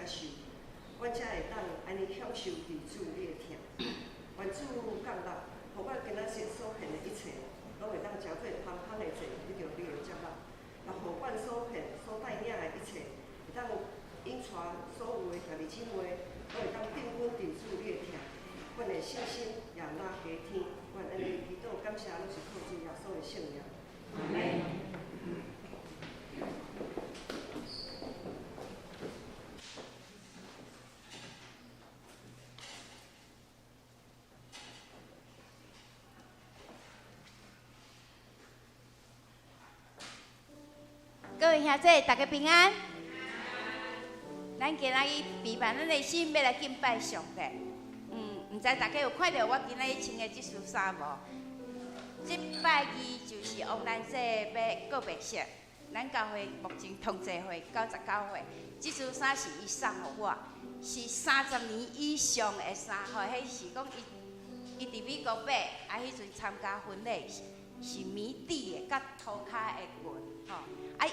受，阮才会当安尼享受地主你的疼。愿主降落，互我今仔日所献的一切，拢会当真做芳芳的者，得到你的接纳。也互阮所献、所带领的一切，会当引带所有的兄弟姊妹，拢会当定稳地主你的疼。阮的信心也拉加天。阮安尼祈祷感谢，拢是靠主耶稣的圣名。阿门。各位兄弟，大家平安。咱今仔日备办咱的心，要来敬拜上帝。唔知大家有看到我今仔日穿的这束衫无？这拜二就是王兰姐要告别式。咱教会目前同济会99岁，这束衫是伊送互我，是30年以上的衫。吼，迄是讲伊伫美国买，迄阵参加婚礼是棉底的，甲涂骹的裙，吼。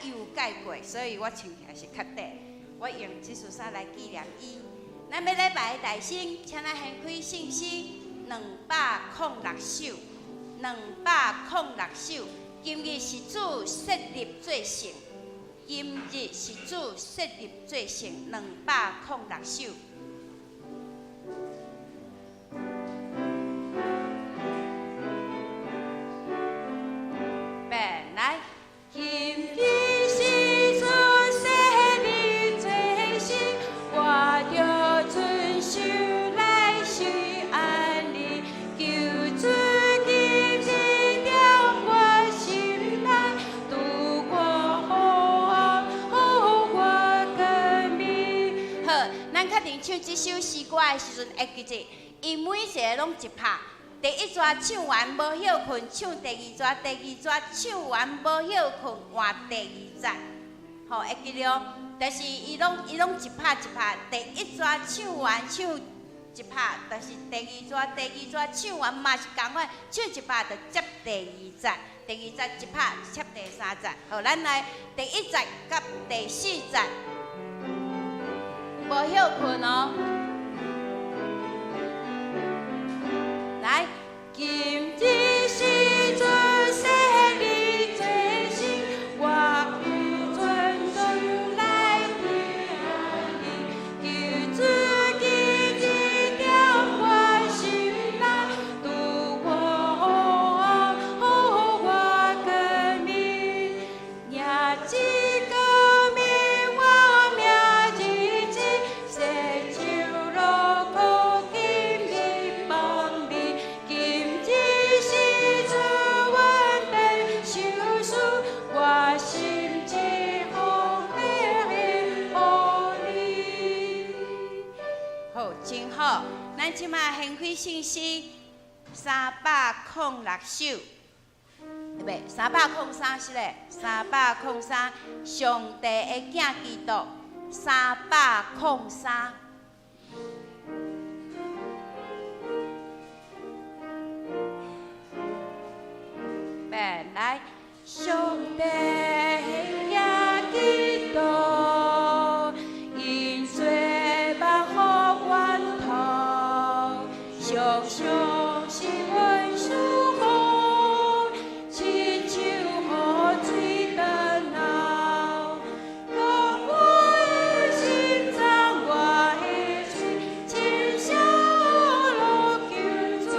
伊有改过，所以我穿起来是较短。我用这束衫来纪念伊。咱要来拜大圣，请咱献开信息206首，206首。今日是主设立做成，今日是主设立做成206首。本来今日。唱这首诗歌的时阵会记着，伊每一个拢一拍，第一段唱完无休困，唱第二段，第二段唱完无休困，换第二段，吼会记着。但是伊拢一拍一拍，第一段唱完唱一拍，但是第二段唱完嘛是共款，唱一拍就接第二段，第二段一拍接第三段。好，咱来第一段甲第四段。无休困哦，来，今日是主设立做成，我有尊重来听你，求主今日在我心内，渡我革命，也只革命我命。真好，咱即马献开信息306首，对不对？303是嘞，303上帝的囝基督，303。本来上帝的囝基督，因罪把互源头，常常是阮属乎，亲像雨水长流。若我的心脏，我的嘴，亲像落求主。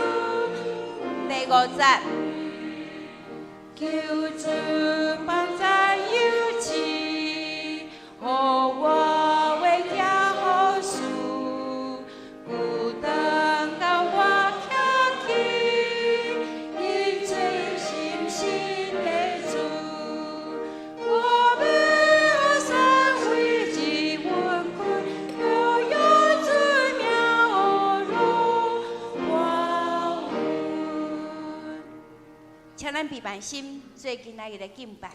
第5节。求主帮在有志，互我为家好事，孤单到我徛起，因真心心的主，我要三回之温困，又有主妙如花纹。请咱备办心，做今仔日的敬拜。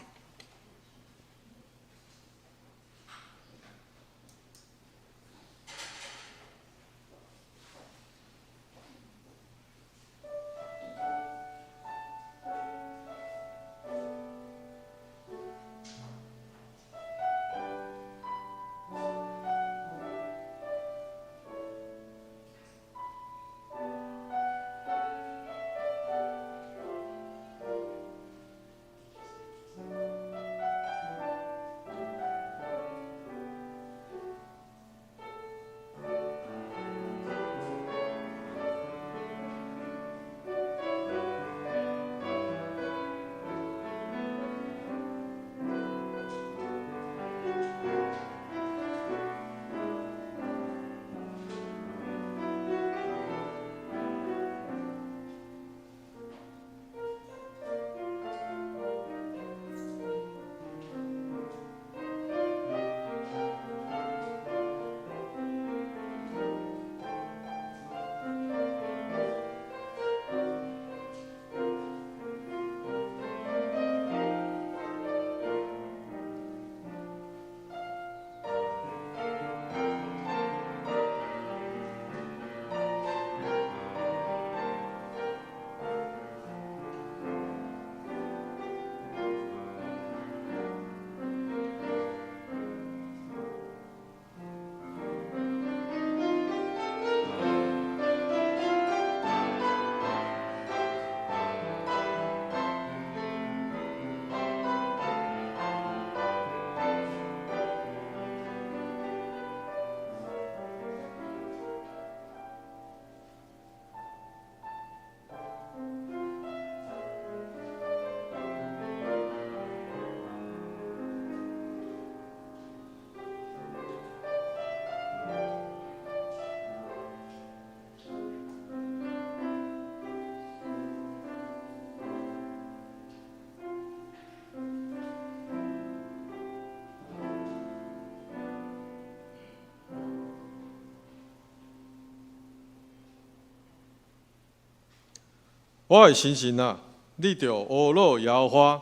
我的先生啊，你着学老耶和华，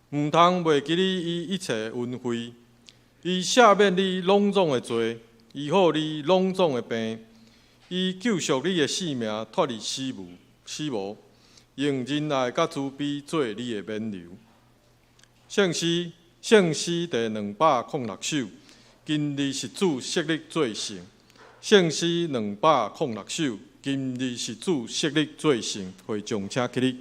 毋通袂记你伊一切恩惠。伊赦免你拢总的罪，医好你拢总的病，伊救赎你的性命，脱离死亡，用仁爱甲慈悲做你的免流。圣诗第206首，今日是主设立做成。圣诗206首，今日是主设立做成。会众请起立。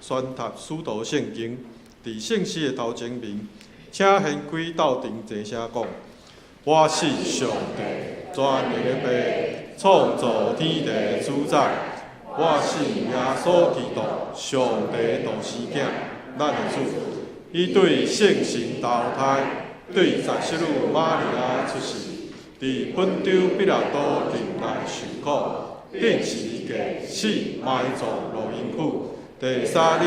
宣读使徒圣经，伫圣诗的头前面，请献开斗阵齐声讲：我是上帝全能的爸，创造天地的主宰。我是耶稣基督，上帝独生子，咱的主。伊对圣神投胎，对十七女玛利亚出世，伫本州彼拉多任内受苦，顶十字架死，埋葬路阴府。第三日，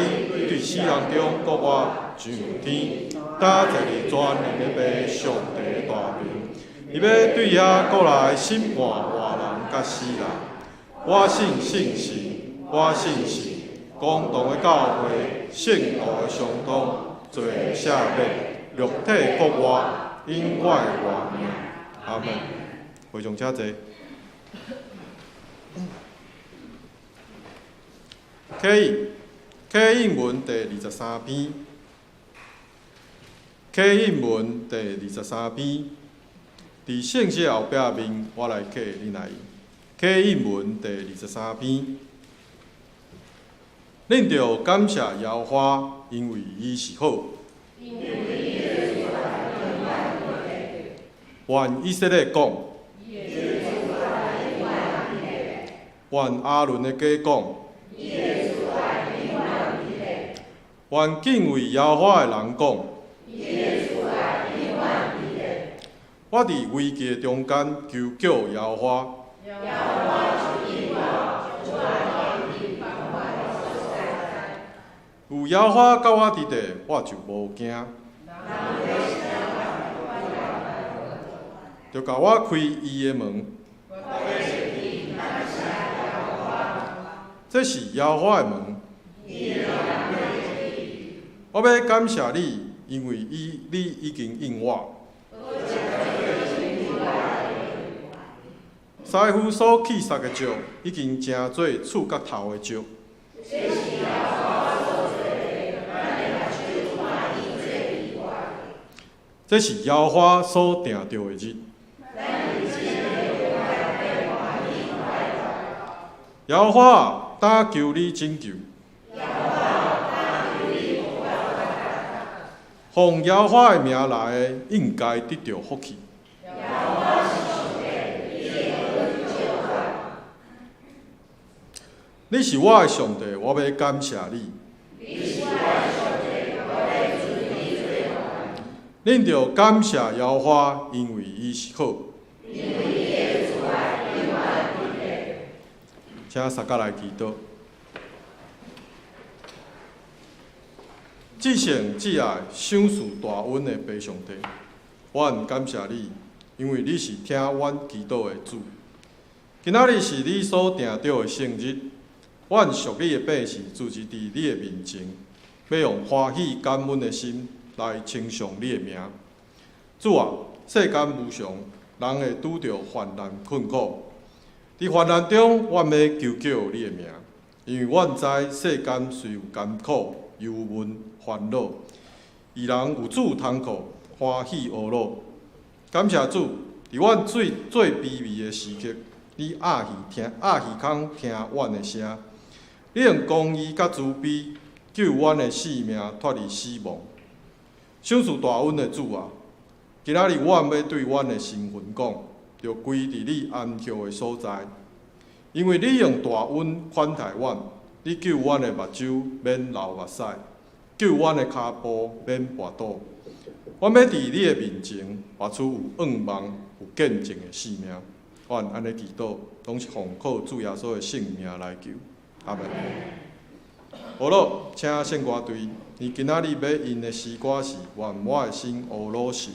对死人中国活上天，搭坐伫全能的爸上帝的大名，伊要对遐国内审判活人甲死人。我信圣神，我信神，公堂的教会，圣道的相通，罪赦免，肉体复活，永远活命。阿门。会众请坐。启应文第23篇，启应文第23篇，伫圣诗后壁面，我来刻恁来。启应文第23篇，恁着感谢耶和华，因为伊是好。愿以色列讲，愿阿伦的家讲。愿敬畏耶和华的人讲，我伫危机中间求救耶和华。有耶和华甲我伫地，我就无惊。就甲我开伊的门。这是耶和华的门。我要感谢你，因为你已经应我。师傅所起杀的石，已经成做厝角头的石。这是耶和华所定着的日。耶和华，但求你拯救。奉耶和华的名来的，应该得到福气。你是我的上帝，我要感谢你。恁着感谢耶和华，因为伊是好。请大家来祈祷。至圣至爱、赏赐大恩的父上帝，阮感谢你，因为你是听阮祈祷的主。今仔日是你所定着的圣日，阮属你的百姓聚集伫你的面前，要用欢喜感恩的心来称颂你的名。主啊，世间无常，人会拄着患难困苦。伫患难中，阮要求救你的名，因为阮知世间虽有艰苦、忧闷、烦恼，伊人有主通靠，欢喜懊恼。感谢主，伫阮最卑微的时刻，你压耳孔听阮的声，你用公义甲慈悲救阮的性命脱离死亡。赏赐大恩的主啊，今仔日阮要对阮的身份讲，着归伫你安息的所在，因为你用大恩款待阮，你救阮的目睭免流目屎，救阮的骹步免绊倒。阮要伫你的面前活出有仰望、有见证的性命。阮安尼祈祷，拢是奉靠主耶稣的圣名来求，阿门。好了，请圣歌队，伊今仔日要吟的诗歌是《愿我的心乌鲁神》。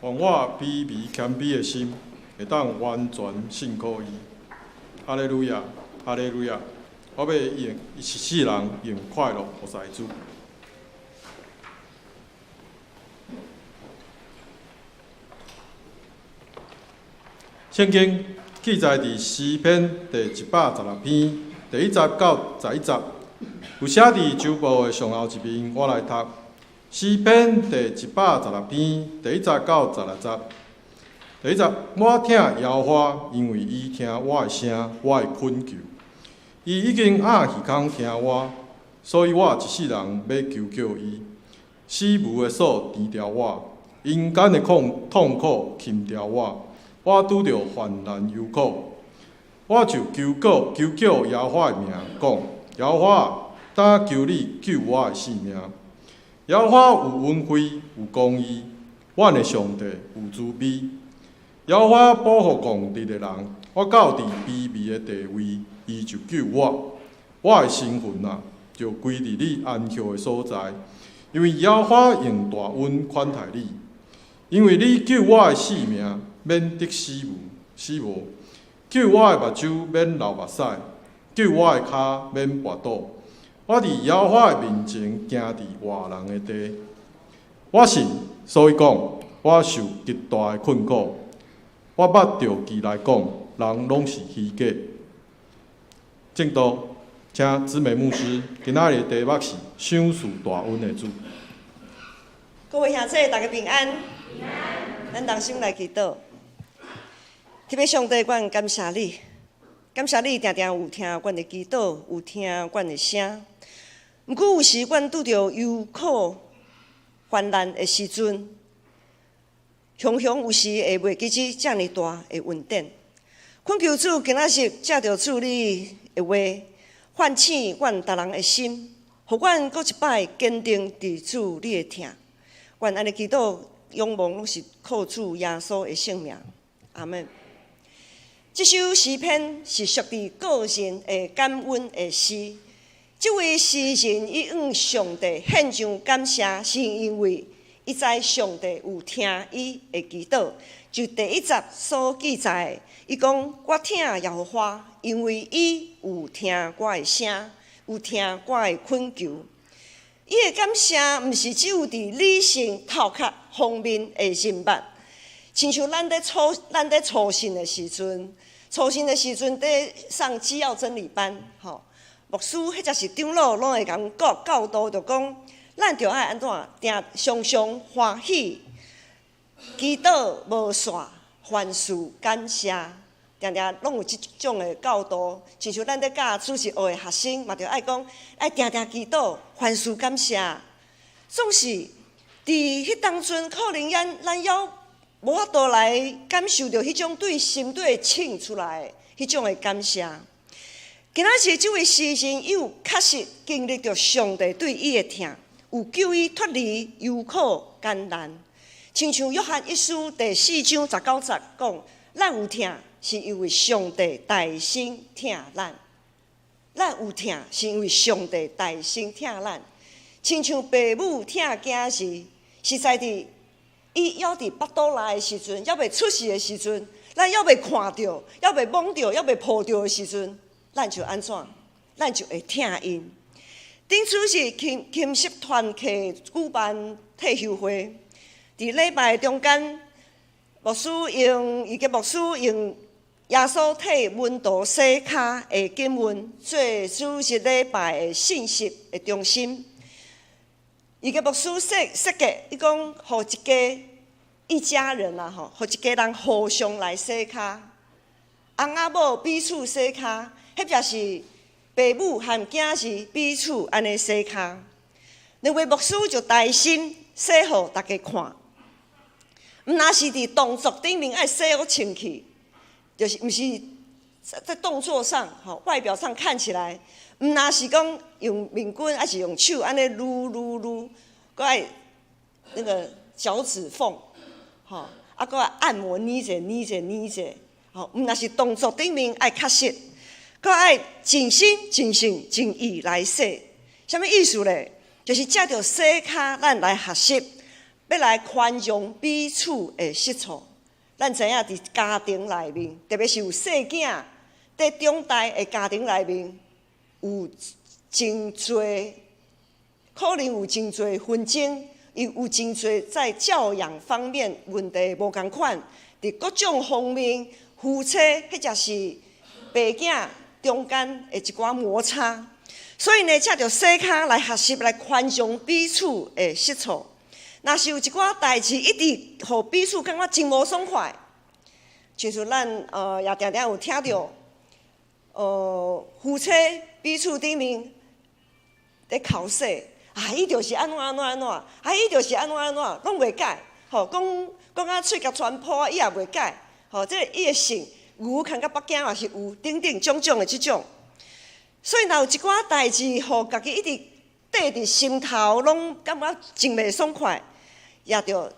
让我卑微谦卑的心会当完全信靠伊。哈利路亚，哈利路亚！我要用一世人用快乐服侍主。圣经记载伫诗篇第116篇第1节到11节，有写伫周报的上后一面，我来读。诗篇第116篇第1节到16节。第1节，我听耶和华，因为伊听我的声，我的恳求。伊已经暗耳孔听我，所以我一世人要求救伊。死无的锁填掉我，阴间的痛苦擒掉我。我拄着患难忧苦，我就求叫耶和华的名，讲：耶和华，当求你救我的性命。耶和华有恩惠，有公义，阮的上帝有慈悲。耶和华保护狂直的人，我到伫卑微的地位，伊就救我。我的身份啊，就归伫你安歇的所在，因为耶和华用大恩款待你，因为你救我的性命。免得死无，救我的目睭免流目屎，救我的骹免跌倒。我伫耶和华的面前行伫活人的地。我信，所以讲，我受极大的困苦。我捌着其来讲，人拢是虚假。正道，请姊妹牧师今仔日的题目是赏赐大恩的主。各位兄弟，大家平安。咱同心来祈祷。特别上帝，阮感谢你，感谢你定定有听阮的祈祷，有听阮的声。毋过有时阮拄着忧苦、患难的时阵，常常有时会袂记起遮尔大的恩典。恳求主今仔日借着主你的话，唤醒阮逐人的心，互阮搁一摆坚定伫主你的听。阮安尼祈祷，仰望拢是靠主耶稣的性命。阿门。这首诗篇是属于个人的感恩的诗。这位诗人伊向上帝献上感谢，是因为伊知上帝有听伊的祈祷。就第1节所记载，伊讲：我听耶和华，因为伊有听我的声，有听我的恳求。伊的感谢毋是只有伫理性头壳方面的认捌。亲像咱在初信的时阵，伫上基要真理班，牧师或者是长老拢会讲教导，就讲咱着爱安怎常常欢喜，祈祷无煞，凡事感谢，常常拢有即种的教导。亲像咱在教主日学的学生，嘛着爱讲爱常常祈祷，凡事感谢。总是伫迄当阵，可能咱要无法度来感受到迄种对心底沁出来迄种的感谢。今仔日这位诗人，伊有确实经历着上帝对伊的疼，有救伊脱离忧苦艰难。亲像约翰一书第4章19节讲：咱有疼，是因为上帝大心疼咱；咱有疼，是因为上帝大心疼咱。亲像父母疼囝时，是在伫伊还伫腹肚内的时阵，还未出世的时阵，咱还未看到，还未摸到，还未抱到的时阵，咱就安怎？咱就会疼因。顶次是琴瑟团契举办退休会，伫礼拜中间，牧师用耶稣体温度洗骹的经文做主日礼拜的信息的中心。伊个牧师设计，伊讲，互一家人啊，互一家人互相来洗骹，翁仔某彼此洗骹，迄就是父母和囝儿彼此安尼洗骹。两位牧师就大心洗互大家看，毋那是伫动作顶面爱洗好清气，就是毋是在动作上，外表上看起来，毋那是讲用面巾，还是用手安尼撸，搁爱那个脚趾缝，搁爱按摩捏者，毋那是动作顶面爱确实，搁爱尽心尽性尽意来洗。什么意思咧？就是借着洗骹，咱来学习，要来宽容彼此的失错。咱知影伫家庭内面，特别是有细囝在中代的家庭内面，有真侪可能有真侪纷争，有真侪在教养方面问题无共款，伫各种方面，夫妻或者是爸囝中间的一寡摩擦。所以呢，才着小卡来学习来宽容彼此的失错。若是有一寡代志一直互彼此感觉真无爽快，就是咱也常常有听到，夫妻彼此顶面咧口舌，伊就是安怎安怎安怎，伊就是安怎安怎，拢袂改。讲啊喙角全破，伊也袂改。这伊的性牛看甲北京也是有等等种种的即种。所以若有一寡代志，互家己一直缀伫心头，拢感觉真袂爽快。也着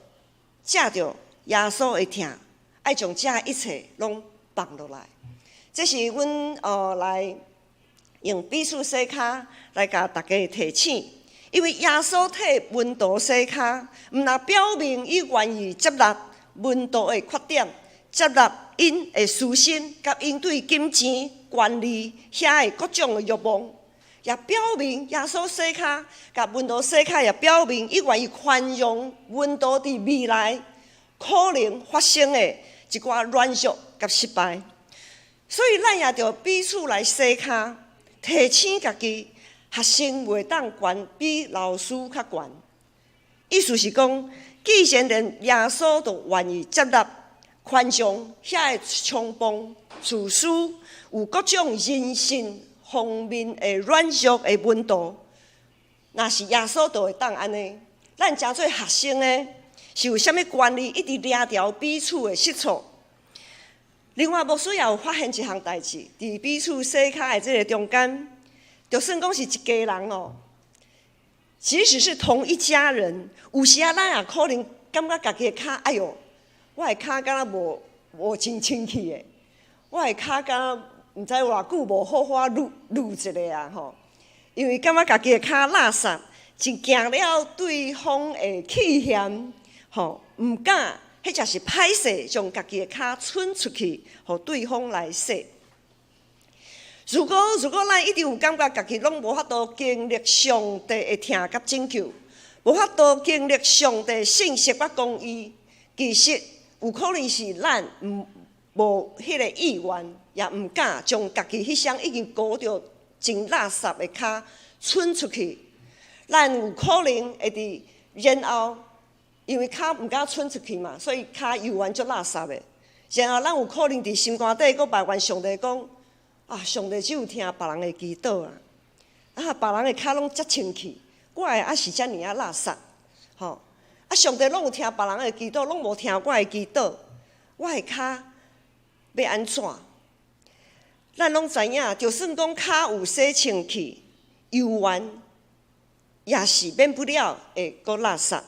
借着耶稣的疼，爱将这一切拢放落来。这是阮来用彼此洗脚来甲大家提醒，因为耶稣替门徒洗脚，毋但表明伊愿意接纳门徒的缺点，接纳因的私心，甲因对金钱、权利遐的各种的欲望。也表明耶稣洗脚，甲门徒洗脚，也表明伊愿意宽容门徒伫未来可能发生的一寡软弱甲失败。所以咱也着彼此来洗脚，提醒家己学生袂当悬比老师较悬。意思是讲，既然连耶稣都愿意接纳、宽容遐个冲动、自私，有各种人性方面的软弱的门徒，若是耶稣就会当安尼。咱诚做学生呢，是有啥物权利一直掠调彼此的失错？另外，牧师也有发现一项代志，伫彼此洗脚的这个中间，就算讲是一家人哦，即使是同一家人，有时啊，咱也可能感觉家己的脚，哎哟，我的脚敢若无真清气的，我的脚敢若毋知偌久无好好撸一下啊吼，因为感觉家己的脚垃圾，真惊了对方的气嫌，吼，毋敢，或者是歹势将家己的脚伸出去，互对方来洗。如果咱一直有感觉家己拢无法度经历上帝的疼甲拯救，无法度经历上帝信息甲公义，其实有可能是咱无迄个意愿，也毋敢将家己迄双已经搞着真垃圾的脚伸出去。咱有可能会伫然后，因为脚毋敢伸出去嘛，所以脚犹原足垃圾的。然后咱有可能伫心肝底，阁埋怨上帝讲：啊，上帝只有听别人的祈祷啊！啊，别人的脚拢遮清气，我的还是遮尔啊垃圾，吼！啊，上帝拢有听别人的祈祷，拢无听我的祈祷，我的脚要安怎？咱拢知影，就算讲脚有洗清气，犹原也是免不了会阁垃圾。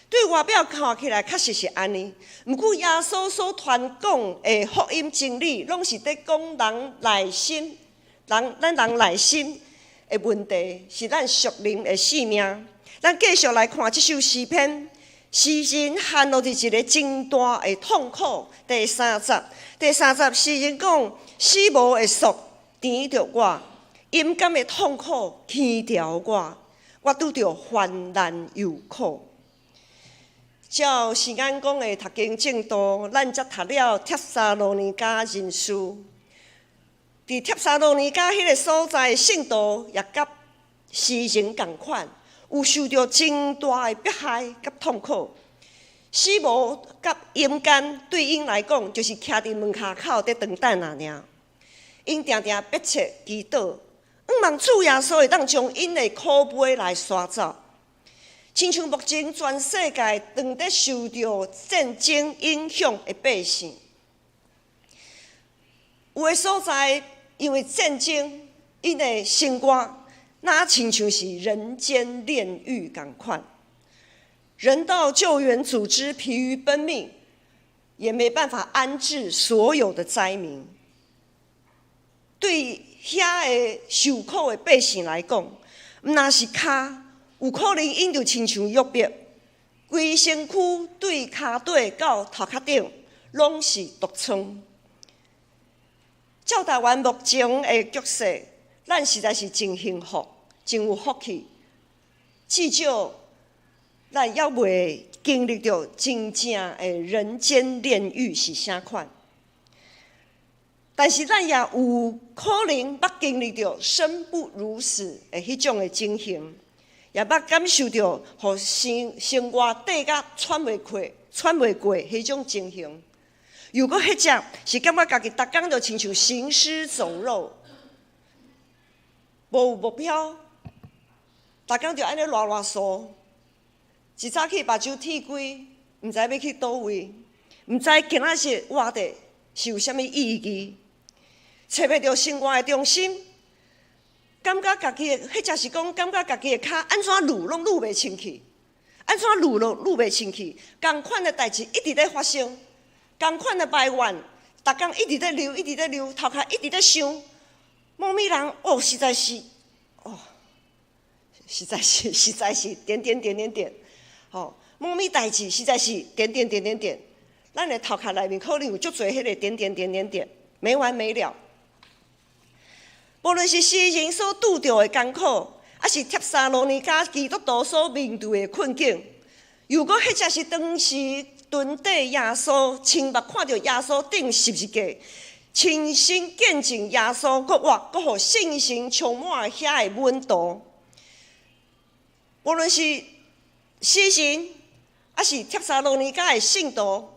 对外表看起来确实是安尼，毋过耶稣所传讲的福音真理，拢是在讲人内心，咱人内心的问题，是咱属灵的性命。咱继续来看这首诗篇，诗人陷落伫一个真大的痛苦。第三十，诗人讲：死无会束甜着我，阴间的痛苦牵着我拄着患难忧苦。照时间讲的读经进度，咱才读了帖撒罗尼迦人书。伫帖撒罗尼迦迄个所在，圣徒也甲诗人同款，有受到真大的迫害甲痛苦。死亡甲阴间对因来讲，就是徛伫门骹口在等待那尔。因定定迫切祈祷，望主耶稣会当将因的苦悲来刷走。亲像目前全世界正在受到战争影响的百姓，有的所在因为战争，因的生活那亲像是人间炼狱同款。人道救援组织疲于奔命，也没办法安置所有的灾民。对遐个受苦的百姓来讲，若是脚有可能因着亲像约伯，规身躯对骹底到头壳顶，拢是毒疮。照台湾目前的局势，咱实在是真幸福，真有福气。至少，咱还袂经历到真正的人间炼狱是啥款。但是，咱也有可能捌经历到生不如死的迄种的情形，也捌感受到互生活底甲喘袂过迄种情形。如果迄只是感觉家己逐工就亲像行尸走肉，无有目标，逐工就安尼乱踅，一早起目睭铁规，毋知要去倒位，毋知今仔日活着是有啥物意义，找袂到生活的中心，感觉家己迄只是讲，感觉家己的骹安怎撸拢撸袂清气，安怎撸拢撸袂清气，同款的代志一直咧发生。同款的埋怨，逐工一直在流，一直在流，头壳一直在想，某物人实在是，实在是点，某物代志实在是点，咱的头壳内面可能有足侪迄个点，没完没了。无论是诗人所拄着的艰苦，还是帖撒罗尼迦基督徒所面对的困境，如果迄只是当时蹲底耶稣，亲目看到耶稣顶十字架，亲身见证耶稣搁活，搁互信心充满遐的温度。无论是诗人，还是帖撒罗尼迦的信徒，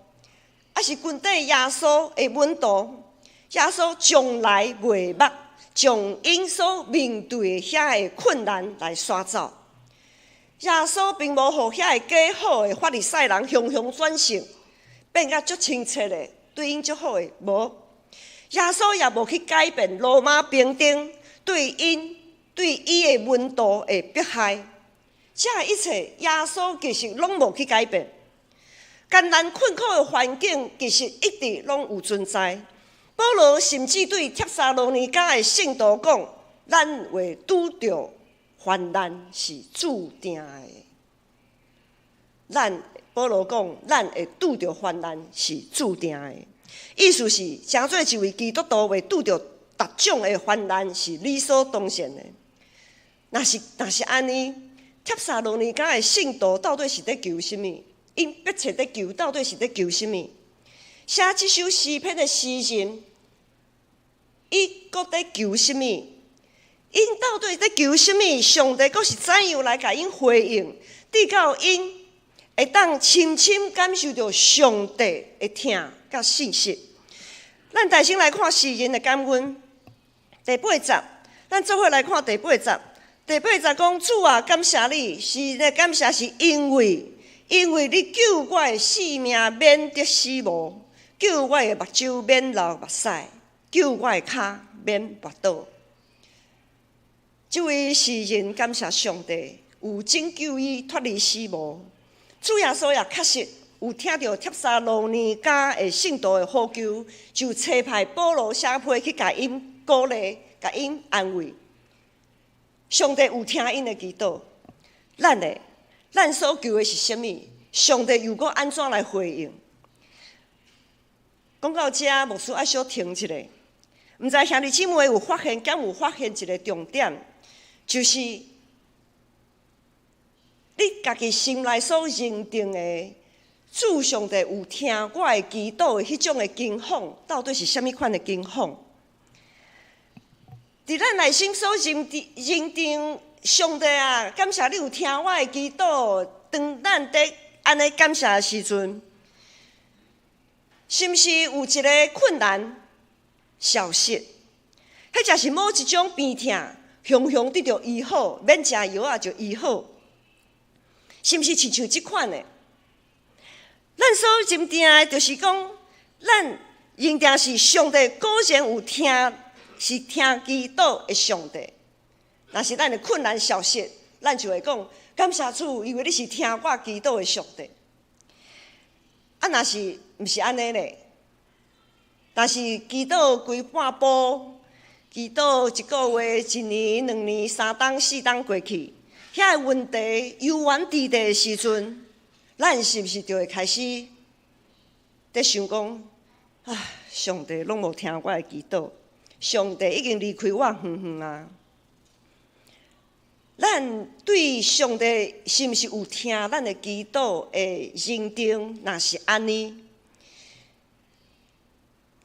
还是军底耶稣的温度，耶稣从来袂捌将因所面对的遐的困难来刷走。耶稣并无互遐个假好的法利赛人雄雄转性，变甲足清澈的，对因足好的无。耶稣也无去改变罗马兵丁对伊的温度的迫害，这一切耶稣其实拢无去改变。艰难困苦的环境其实一直拢有存在。保罗甚至对帖撒罗尼迦的信徒讲：“咱会拄着患难是注定的。”保罗讲：“咱会拄着患难是注定的。”意思是，诚做一位基督徒会拄着各种的患难是理所当然的。若是安尼，帖撒罗尼迦的信徒到底是在求什么？因迫切在求，到底是在求什么？写这首诗篇的诗人，伊搁在求什么？因到底在求什么？上帝阁是怎样来甲因回应？直到因会当深深感受到上帝的疼甲信息。咱大先来看诗人的感恩，第8节，咱做伙来看第8节。第8节讲：“主啊，感谢你，是咧感谢，是因为你救我的性命免得死亡，救我的目睭免流目屎，救我的骹免滑倒。”这位诗人感谢上帝有拯救伊脱离死亡。主耶稣也确实有听到帖撒罗尼迦的信徒的呼求，就差派保罗写批去甲因鼓励，甲因安慰。上帝有听因的祈祷，咱所求的是什么？上帝又搁安怎来回应？讲到这，牧师爱小停一下，毋知兄弟姊妹有发现，敢有发现一个重点，就是你家己心内所认定的主上帝有听我的祈祷的迄种的经况，到底是什么款的经况？伫咱内心所认定上帝啊，感谢你有听我的祈祷。当咱在安尼感谢的时阵，是毋是有一个困难消失？迄才是某一种病痛，雄雄得到医好，免食药啊就医好。是毋是亲像即款的？咱所认定的，就是讲，咱认定是上帝果然有听，是听祈祷的上帝。若是咱的困难消失，咱就会讲感谢主，因为你是听我祈祷的上帝。啊，若是毋是安尼咧？但是祈祷规半步，祈祷1个月、1年、2年、3冬、4冬过去，遐个问题悠然伫地的时阵，咱是毋是就会开始在想讲，啊，上帝拢无听我的祈祷，上帝已经离开我远远啊。咱对上帝是毋是有听咱的祈祷的认定？若是安尼，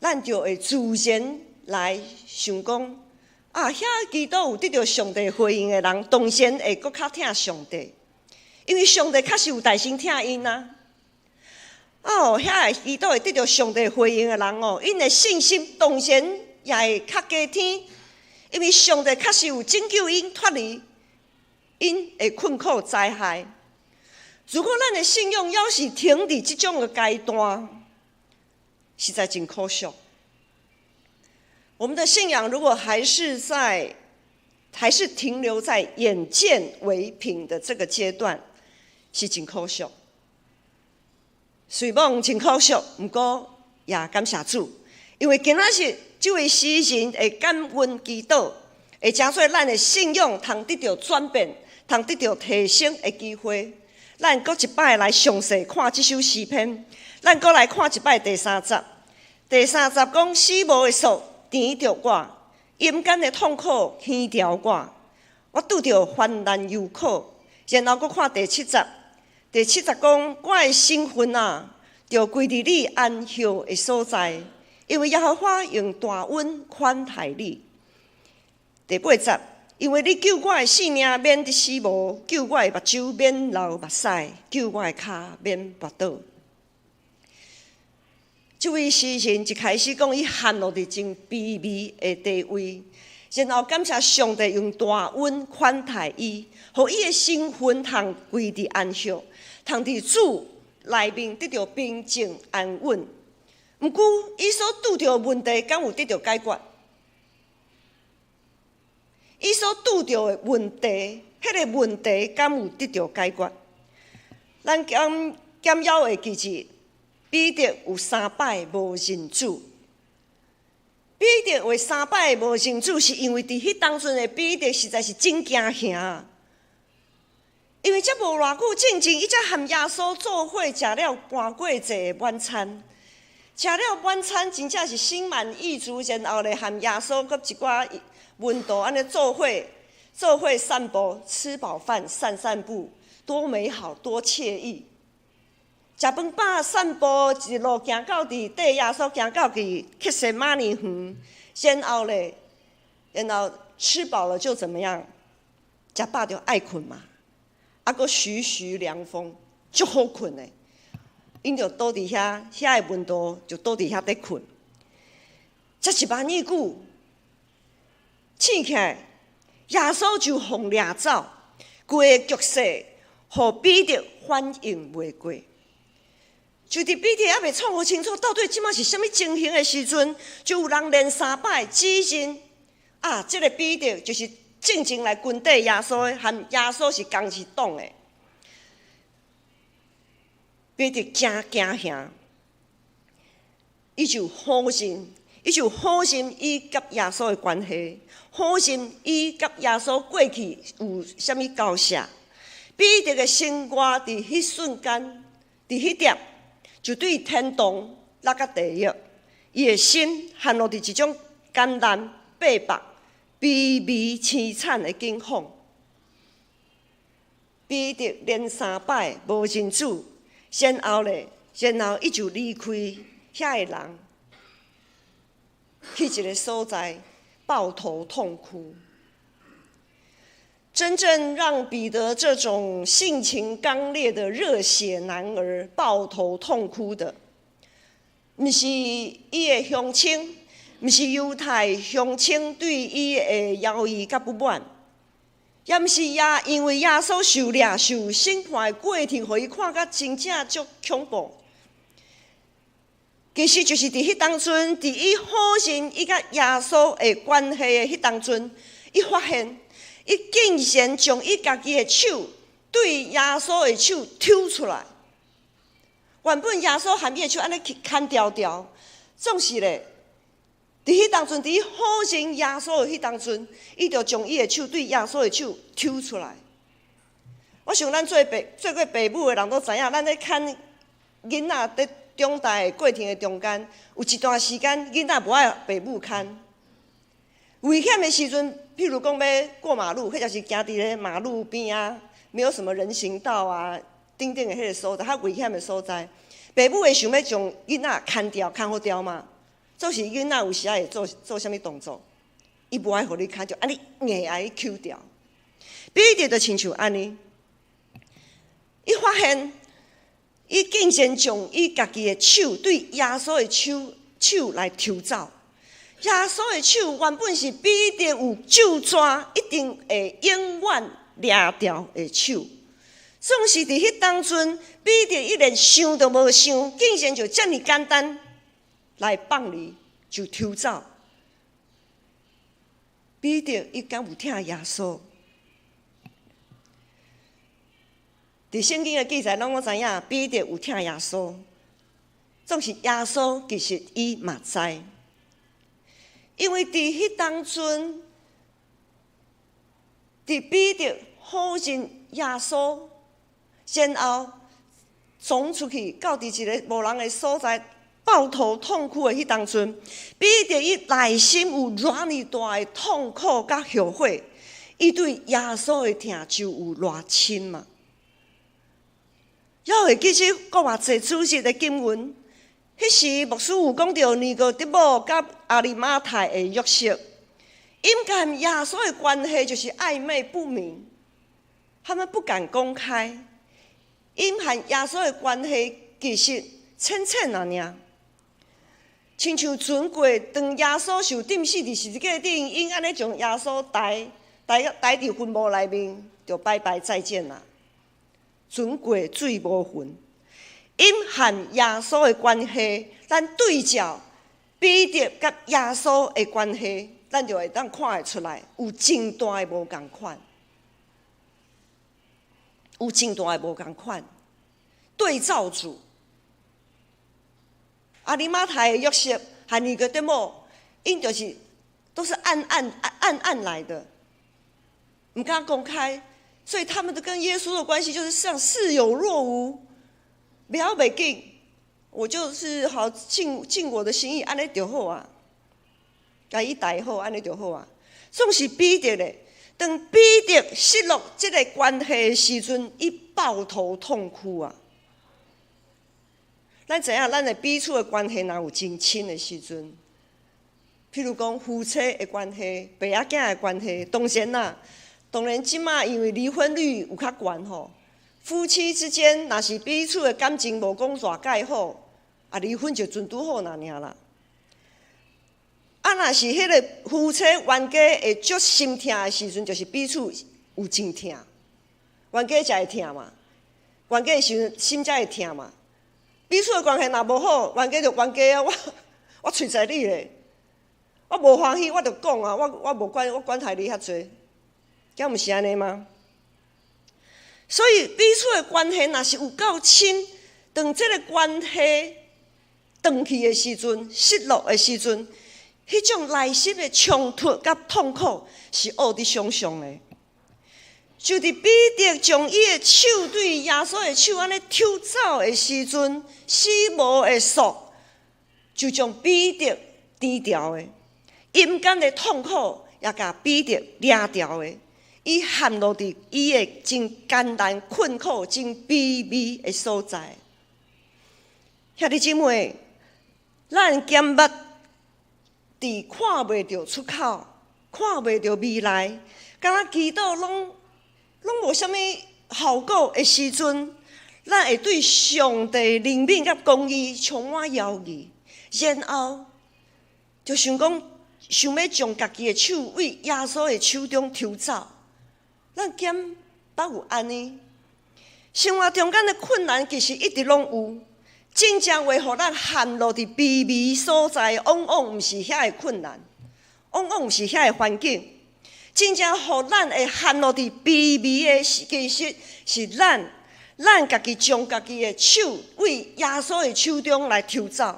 咱就会自然来想讲，啊，遐祈祷有得到上帝回应的人，当然会搁较听上帝，因为上帝确实有大声听因啊。哦，遐祈祷会得到上帝回应的人哦，因的信心当然也会较加添，因为上帝确实有拯救因脱离因的困苦灾害。如果咱的信仰要是停伫这种的阶段，实在真可惜。我们的信仰如果还是停留在眼见为凭的这个阶段，是真可惜。虽然真可惜，不过也感谢主，因为今仔日这位诗人的感恩祈祷，会加做咱的信仰通得到转变，通得到提升的机会。咱搁一摆来详细看这首诗篇，咱搁来看一摆第3节。第3节讲死无的锁填着我，阴间的痛苦牵条我，我拄着患难忧苦。然后搁看第7节，第7节讲我的身份啊，就归伫你安息的所在，因为耶和华用大恩款待你。第8节，因为你救我的性命免得死无，救我的目睭免流目屎，救我的脚免跌倒。这位诗人一开始讲，伊陷落伫真卑微的地位，然后感谢上帝用大恩款待伊，互伊的身份通归伫安息，通伫主内面得到平静安稳。毋过，伊所拄着问题，敢有得到解决？伊所拄着的问题，迄个问题敢有得到解决？咱减要会记住，彼得有3摆无认主。彼得为3摆无认主，是因为伫迄当阵的彼得实在是真惊吓，因为才无偌久之前，伊才和耶稣做伙食了半过节的晚餐，食了晚餐真正是心满意足，然后咧和耶稣佮一寡门徒安尼做伙散步，吃饱饭散散步，多美好，多惬意。食饭饱散步，一路行到伫缀耶稣行到伫克西马尼园，然后吃饱了就怎么样？食饱就爱困嘛，搁徐徐凉风，足好困的。因就倒伫遐的门徒就倒伫遐伫困。才一万年久，醒起来，耶稣就互掠走，规个局势，互彼得反应袂过。就伫彼得还袂创好清楚，到底即马是啥物情形的时阵，就有人连3摆指认啊，这个彼得就是正经来跟缀耶稣的，和耶稣是同一党的。彼得惊吓，伊就好心伊甲耶稣的关系，好心伊甲耶稣过去有啥物交涉。彼得的生活伫迄瞬间，伫迄点。就对天堂落到地狱，伊的心陷落伫一种艰难、逼迫、卑微、凄惨的境况。彼得连3摆无认主，然后伊就离开遐个人，去一个所在抱头痛哭。真正让彼得这种性情刚烈的热血男儿抱头痛哭的，不是伊的乡亲，不是犹太乡亲对伊的邀议甲不满，也不是因为耶稣受掠受审判的过程，互伊看甲真正足恐怖。其实就是伫迄当阵，伫伊好心伊甲耶稣的关系的迄当阵，伊发现。伊竟然将伊家己的手对耶稣的手抽出来。原本耶稣和伊的手安尼牵条条，总是咧，伫迄当阵，伫伊好心耶稣的迄当阵，伊就将伊的手对耶稣的手抽出来。我想咱做过爸母的人都知影，咱咧看囡仔伫长大的过程的中间，有一段时间囡仔无爱爸母看。危险的时阵，譬如讲要过马路，迄就是行伫咧马路边啊，没有什么人行道啊，顶的迄个所在，较危险的所在。爸母会想要将囡仔看好调嘛？做是囡仔有时会做啥物动作，伊无爱互你看，就安尼硬爱去抽掉。彼得就亲像安尼，伊发现伊竟然将伊家己的手对耶稣的手来抽走。耶稣的手原本是彼得有救抓，一定会永远抓掉的手。总是伫迄当阵，彼得一连想都无想，竟然就遮尔简单来放你，就抽走。彼得伊敢有听耶稣？伫圣经的记载，拢我知影彼得有听耶稣，总是耶稣其实伊嘛知。因为伫迄当阵，伫彼得好认耶稣，然后冲出去到伫一个无人的所在，抱头痛哭的迄当阵，彼得伊内心有偌尔大的痛苦甲后悔，伊对耶稣的疼就有偌深嘛。还会记起国偌济主日的经文。迄时，牧师有讲到尼哥底母甲阿里马太的约瑟，因甲耶稣的关系就是暧昧不明，他们不敢公开。因和耶稣的关系其实浅浅啊尔，亲像船过当耶稣受钉死伫十字架顶，因安尼将耶稣抬伫坟墓内面，就拜拜再见啦。船过水无痕。因和耶稣的关系，咱对照彼得甲耶稣的关系，咱就会当看会出来，有真大的无共款，有真大的无共款。对照组，阿里马太的约瑟和尼哥底母，因就是都是暗来的，不敢公开，所以他们都跟耶稣的关系就是像似有若无。不要袂紧，我就是好尽我的心意，安尼就好啊。甲伊带好，安尼就好啊。总是彼得咧，当彼得失落这个关系的时阵，伊抱头痛哭啊。咱知影，咱的彼此的关系哪有真亲的时阵？譬如讲夫妻的关系、爸仔囝的关系，当然即马因为离婚率有较悬吼。夫妻之间，若是彼此的感情无讲偌介好，离婚就准拄好那尔啦。若是迄个夫妻冤家会足心痛的时阵，就是彼此有真痛，冤家才会痛嘛，冤家的时阵心才会痛嘛。彼此的关系若无好，冤家就冤家啊！我喙在你咧，我无欢喜，我就讲啊，我无管，我管害你遐济，敢毋是安尼吗？所以彼此的关系若是有够亲，当这个关系断去的时阵、失落的时阵，迄种内心的冲突甲痛苦是恶伫想象的。就伫彼得将伊的手对耶稣的手安尼抽走的时阵，死无的数就将彼得低调的，阴间的痛苦也甲彼得掠掉的。伊陷落伫伊的真艰难、困苦、真卑微的所在。兄弟姊妹，咱减捌伫看袂到出口、看袂到未来，敢若祈祷拢无啥物效果的时阵，咱会对上帝怜悯甲公义充满犹豫，然后就想要将家己的手为耶稣的手中抽走。咱减捌有安尼，生活中间的困难其实一直拢有，真正会互咱陷落伫卑微所在，往往毋是遐的困难，往往毋是遐的环境，真正互咱会陷落伫卑微的，其实是咱家己将家己的手为耶稣的手中来抽走，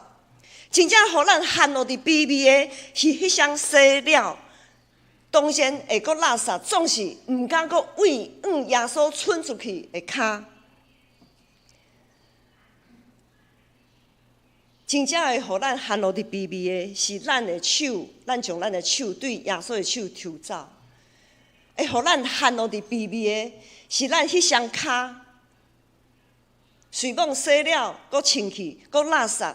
真正互咱陷落伫卑微的，是迄双洗了当然会阁垃圾，总是毋敢阁为耶稣伸出去的骹。真正会互咱handle伫卑微的，是咱的手，咱将咱的手对耶稣的手抽走；会互咱handle伫卑微的，是咱迄双骹，随便洗了，阁清气，阁垃圾，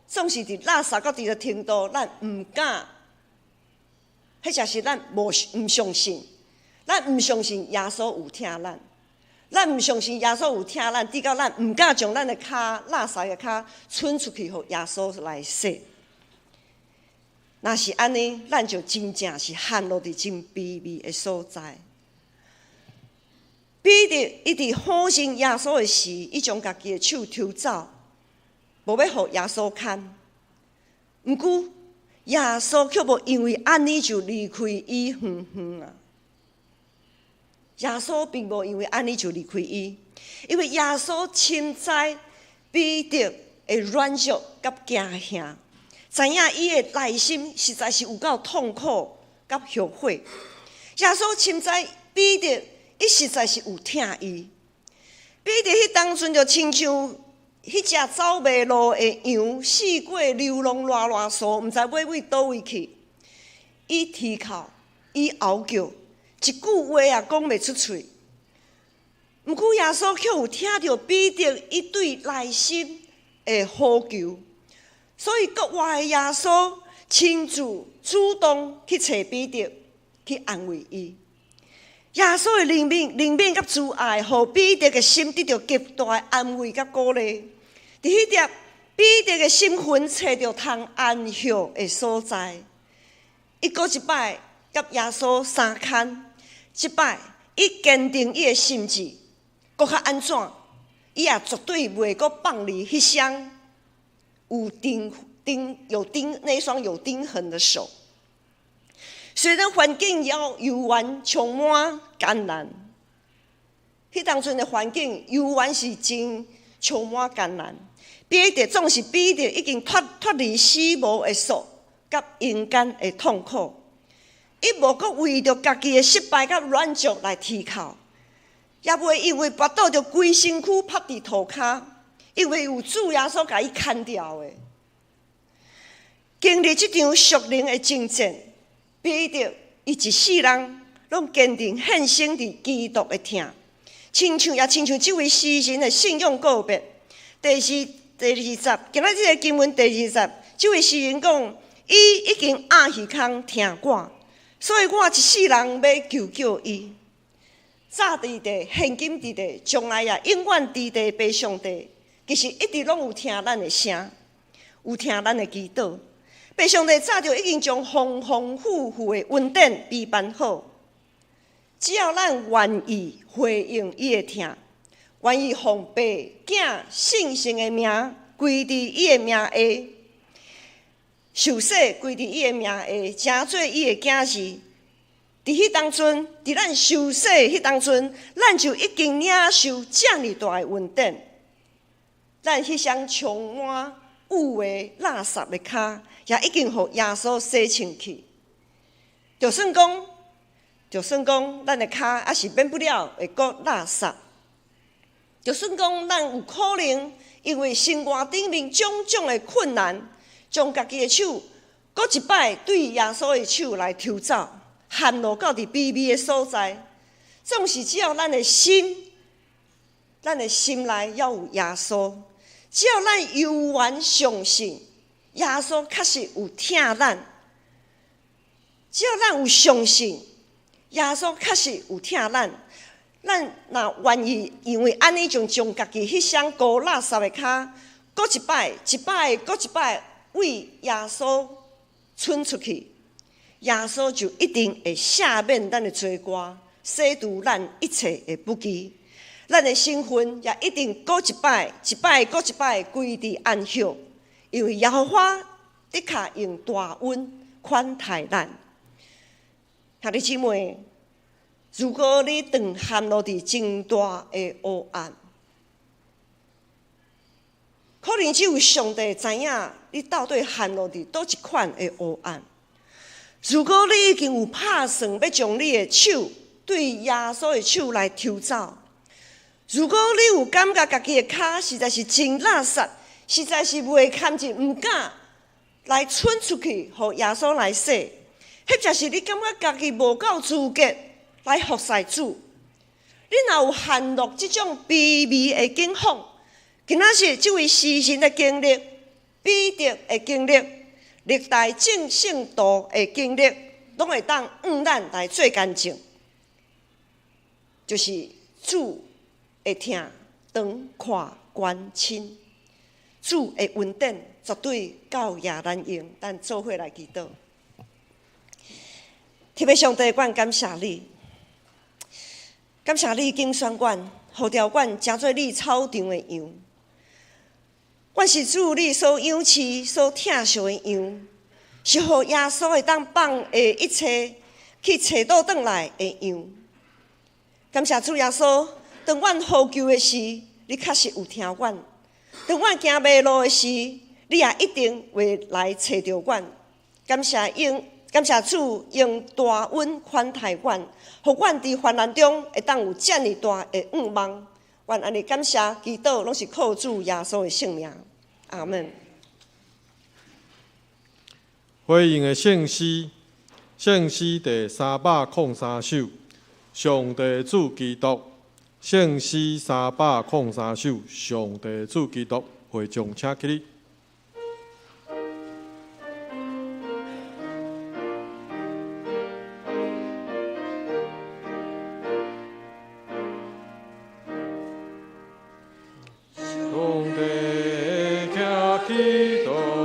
总是伫垃圾到伫个程度，咱毋敢。迄才是咱毋相信，咱毋相信耶稣有听咱。咱毋相信耶稣有听咱，直到咱毋敢将咱的骹垃圾的骹伸出去，互耶稣来洗。若是安尼，咱就真正是陷落伫真卑微的所在。彼得一直好信耶稣的时，伊将家己的手抽走，无要互耶稣牵。毋过，耶稣却无因为安尼就离开伊远远啊。耶稣并无因为安尼就离开伊，因为耶稣深知彼得的软弱甲惊吓，知影伊的内心实在是有够痛苦甲后悔。耶稣深知彼得伊实在是有疼伊，彼得迄当阵就亲像迄只走袂路的羊，四过流浪乱乱索，毋知要为倒位去。伊啼哭，伊嗷叫。一句话也讲袂出嘴，毋过耶稣却有听到彼得伊对内心的呼求，所以国外的耶稣亲自主动去找彼得，去安慰伊。耶稣的灵敏甲慈爱，互彼得的心得到极大的安慰甲鼓励。伫迄点，彼得的心魂找到通安息的所在。伊搁一摆甲耶稣相牵。即摆，伊坚定伊的心志，搁较安怎？伊也绝对袂搁放离迄双那双有钉痕的手。虽然环境遥远，充满艰难，迄当阵的环境犹原是真充满艰难。彼得总是彼得已经脱离死亡的锁，甲阴间的痛苦。伊无阁为着家己的失败甲软弱来啼哭，也袂因为跋倒着规身躯趴伫涂骹，因为有主耶稣甲伊牵掉的。经历这场属灵的征战，彼得伊一世人拢坚定献身伫基督的疼，亲像这位诗人的信用告别。第二十，今仔日个经文第20，这位诗人讲，伊已经暗耳孔听我。所以我一世人要求救伊，早伫地，现今伫地，将来也永远伫地陪上帝。其实一直拢有听咱的声，有听咱的祈祷。陪上帝早就已经将丰丰富富的恩典备办好，只要咱愿意回应伊的听，愿意奉爸囝圣神的名归伫伊的名下。受洗归伫伊的名下，成做伊的囝儿。伫迄当阵，伫咱受洗迄当阵，咱就已经领受遮尔大的恩典。咱迄双充满污秽垃圾的骹，也已经互耶稣洗清去。就算讲，咱的骹还是免不了会搁垃圾。就算讲，咱有可能因为生活顶面种种的困难。将家己的手，搁一摆对耶稣的手来抽走，陷落到伫卑微的所在。总是只要咱的心内要有耶稣，只要咱犹原相信耶稣确实有听咱，只要咱有相信耶稣确实有听咱，咱若愿意因为安尼将家己迄双高垃圾的骹，搁一摆。为耶稣伸出去，耶稣就一定会赦免咱的罪过，洗除咱一切的不义。咱的身份也一定搁一摆归伫安息，因为耶和华的确用大恩款待咱。兄弟姊妹，如果你正陷落伫真大的黑暗，可能只有上帝知影你到底陷落伫倒一款的黑暗。如果你已经有拍算要将你的手对耶稣的手来抽走，如果你有感觉家己的脚实在是真垃圾，实在是袂堪进，毋敢来伸出去，互耶稣来洗，迄就是你感觉家己无够资格来服侍主。你若有陷入即种卑微的境况，今仔日即位诗人的经历、彼得的经历、历代正圣徒的经历，拢会当咱来做见证，就是主会听长看关亲，主的恩典绝对够也难用。咱做伙来祈祷。特别上帝，阮感谢你，感谢你竞选阮，呼召阮成做你草场的羊。阮是主你所养饲、所疼惜的羊，是互耶稣会当放下一切去找倒转来的羊。感谢主耶稣，当阮呼求的时，你确实有听阮；当阮行迷路的时，你也一定会来找着阮。感谢主用大恩款待阮，互阮伫患难中会当有遮尔大的盼望。阮安尼感谢祈祷，拢是靠主耶稣的性命。阿门。回应的圣诗，圣诗第303首，上帝主基督。圣诗303首，上帝主基督。会众请起立。请坐。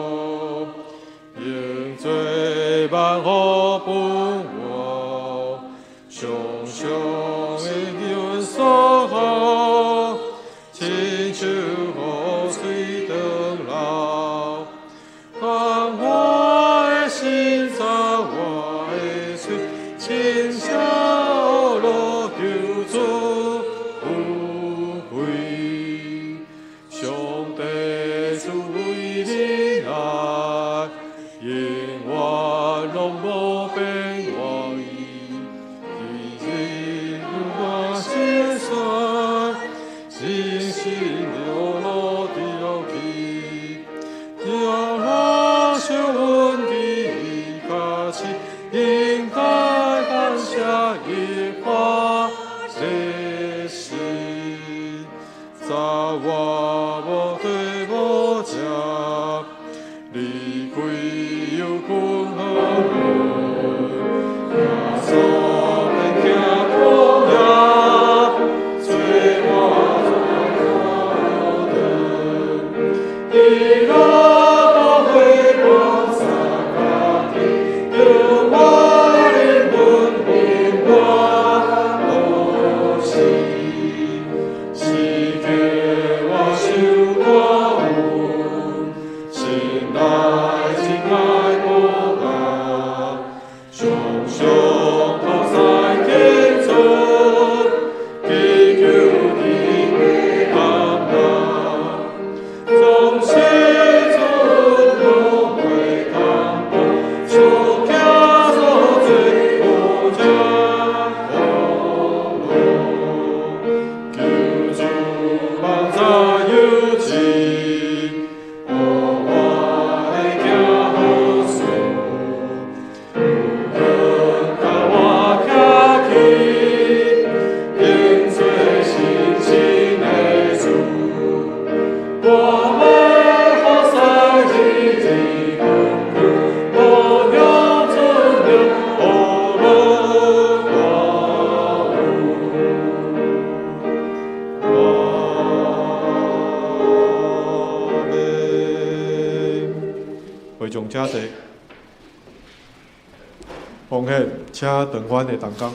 奉献，请长官的同工。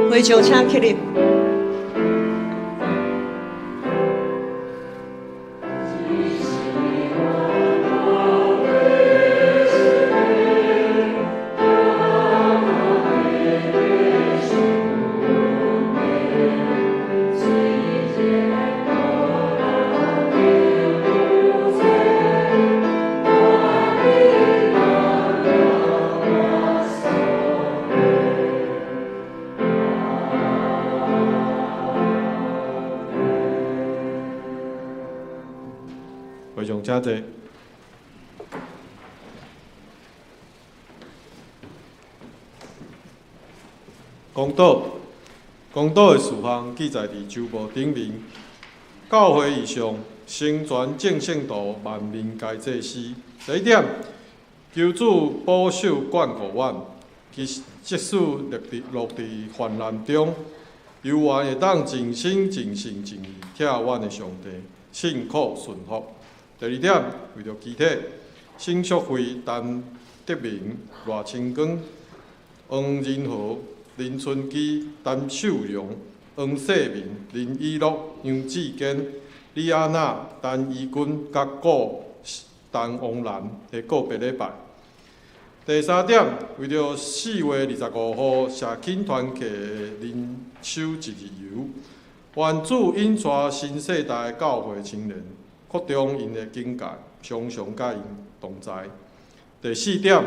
会场请起立。会场请坐。公道的事项记载伫周报顶面。教会以上成全正圣道万民皆祭司。第一点，求主保守眷顾阮，即使落伫患难中，犹原会当尽心尽性尽意疼阮的上帝，信靠顺服。第二点，为着基体，圣淑会陈德明、赖清光、黄仁豪、林春基、陈秀良、黄世明、林依乐、杨志坚、李安娜、陈怡君、甲顾陈王兰的个别礼拜。第三点，为着4月25号社青团契的人手一日游，愿主引带新世代的教会青年，扩张因的境界，常常甲因同在。第四点，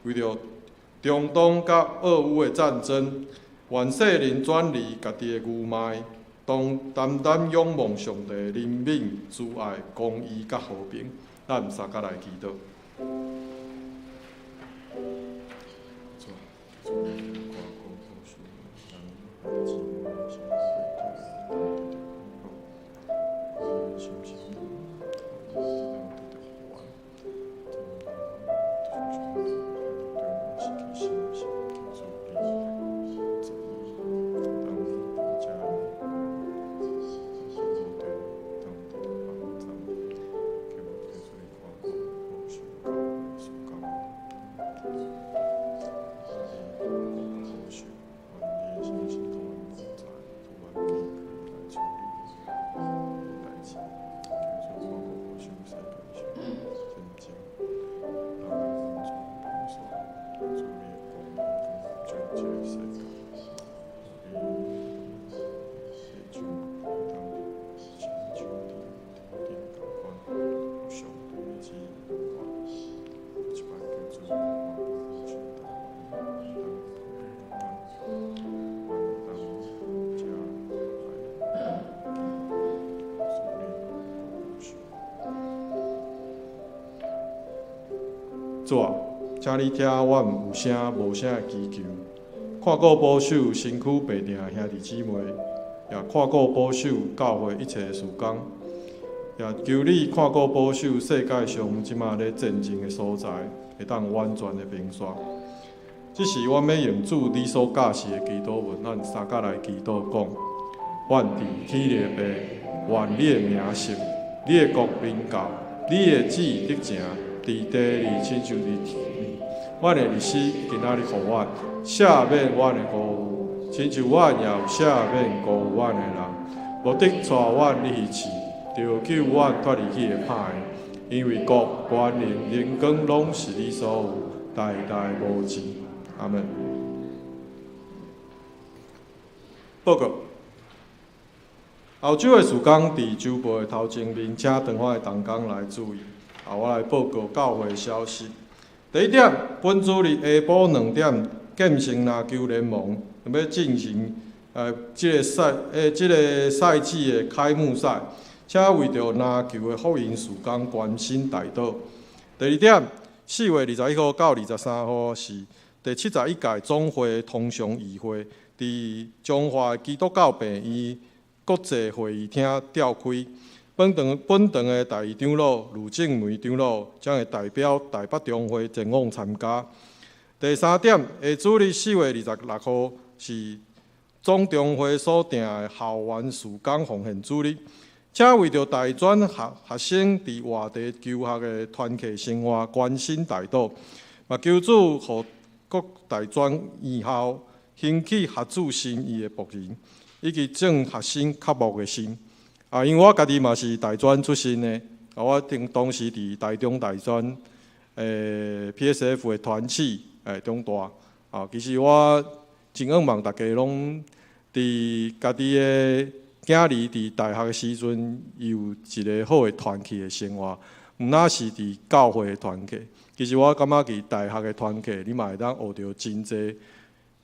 为着中东甲俄乌的战争，愿世人转离家己的愚昧，单单仰望上帝的怜悯、慈爱、公义甲和平。咱三甲来祈祷。主啊，请你听阮有声无声的祈求，看顾保守身躯病定的兄弟姊妹，也看顾保守教会一切事工，也求你看顾保守世界上即马咧战争的所在，会当完全的平顺。这是阮要用主你所教示的祈祷文，咱三甲来祈祷讲：愿伫天里的爸，愿你的名圣，你的国民教，你的旨意得成。伫地里亲像伫天里，阮的历史今仔日互阮赦免阮的过误，亲像阮也有赦免过误阮的人，无得带阮离去，着救阮脱离迄个歹的，因为国、权力、荣光拢是你所有，代代无尽。阿门。报告。后周的事工伫周报的头前面，请长发的同工来注意。我来报告教会消息。第一点，本主日下晡2点，建成篮球联盟要进行这个赛季的开幕赛，请为着篮球的福音事工关心代祷。第二点，4月21号到23号是第71届总会通常议会，伫中华基督教病院国际会议厅召开。本堂的大义长老卢正梅长老将会代表台北中会前往参加。第三点，下主日4月26号是总中会所定的校园事工奉献主日，请为着大专学生伫外地求学的团契生活关心代祷，嘛求主予各大专院校兴起学子心意的博言，以及正学生刻薄的心。因为我家己嘛是大专出身的，我当时伫台中大专PSF 的团契中大。其实我真仰望大家拢伫家己的囝儿伫大学的时阵有一个好的团契的生活，毋那是伫教会的团契。其实我感觉伫大学的团契，你嘛会当学到真侪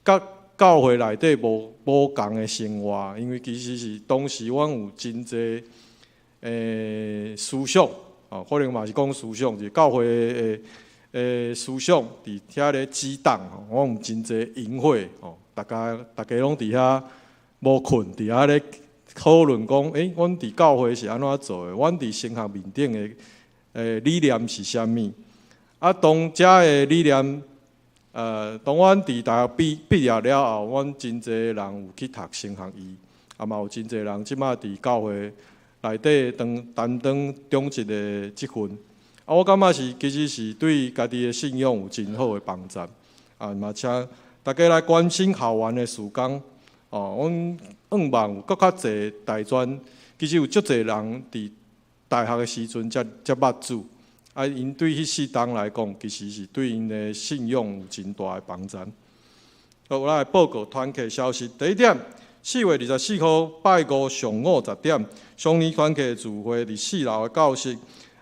甲教会内底无共的生活，因为其实是当时阮有真侪思想，可能嘛是讲思想，就是教会的思想伫遐咧激荡，我有真侪营会，大家拢伫遐无困，伫遐咧讨论讲，阮伫教会是安怎做的？阮伫神学面顶的理念是啥物？当遮的理念，当阮伫大学毕业了后，阮真侪人有去读神学院，嘛有真侪人即马伫教会内底担当中职的职份。我感觉其实是对家己的信仰有真好的帮助。嘛请大家来关心校园的事工。阮仰望有搁较侪大专，其实有足侪人伫大学的时阵才捌主。因对迄世当来讲，其实是对因的信仰有真大的帮助。好，我来报告团契消息。第一点，4月24号拜五上午10点，双年团契聚会伫4楼的教室，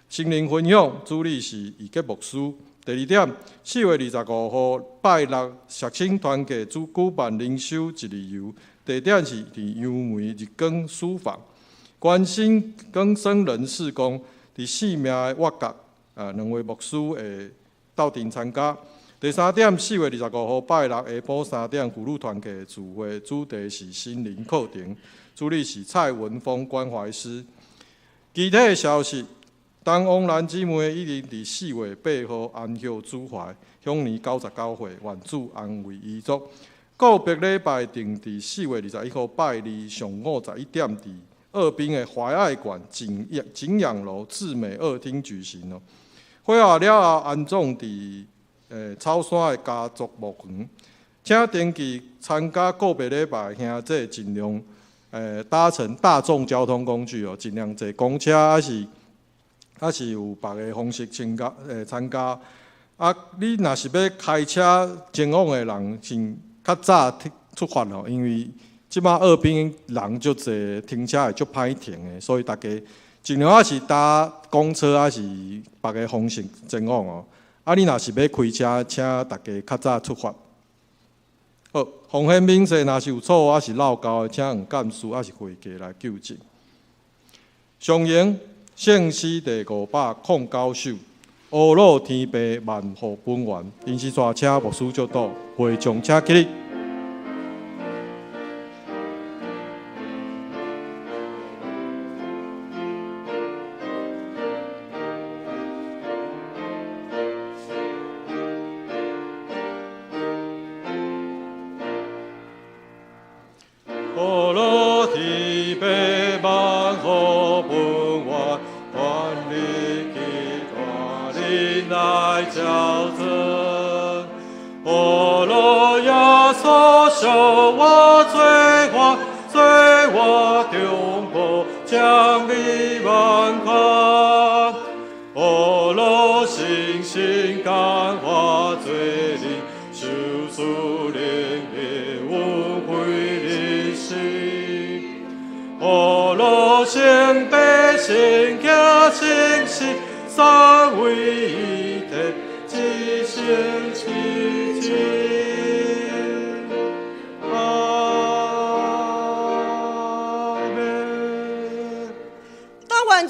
心灵分享，主理是易吉牧师。第二点，4月25号拜六学生团契举办灵修一日游，地点是伫杨梅日光书房。关心更生人事工伫4名的活角，2位牧师会斗阵参加。第三点，4月25号拜六下晡3点，妇女团契聚会，主题是心灵课程，主理是蔡文峰关怀师。具体的消息，东王兰姊妹已经伫4月8号安歇主怀，享年99岁，愿主安慰遗嘱。个别礼拜定伫4月21号拜二上午11点，伫二滨的怀爱馆景仰楼至美2厅举行哦。会后了后安葬伫草山的家族墓园，请登记参加个别礼拜兄弟尽量搭乘大众交通工具哦，尽量坐公车还是有别个方式参加。你若是要开车前往的人，先较早出发哦，因为即马二滨人足侪，停车会足歹停的，所以大家尽量还是搭公车还是别个方式前往哦。你若是要开车，请大家较早出发。好，风险明细若是有错误还是漏交的，请黄干事还是会计来纠正。上营圣诗第509首，乌老天父万福本源，因是带车牧师接导，会众车起立。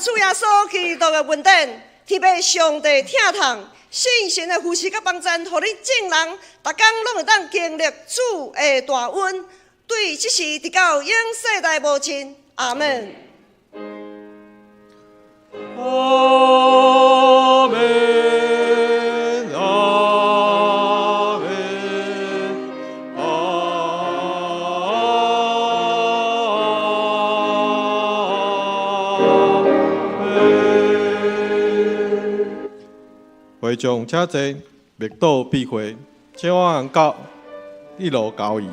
主耶稣基督的恩典，特别上帝疼痛，信神的扶持甲帮助，互你众人逐工拢会当经历主的大恩，对即时直到永世代无尽。阿门。阿门。会众请坐，密道闭会，请往到1楼交易。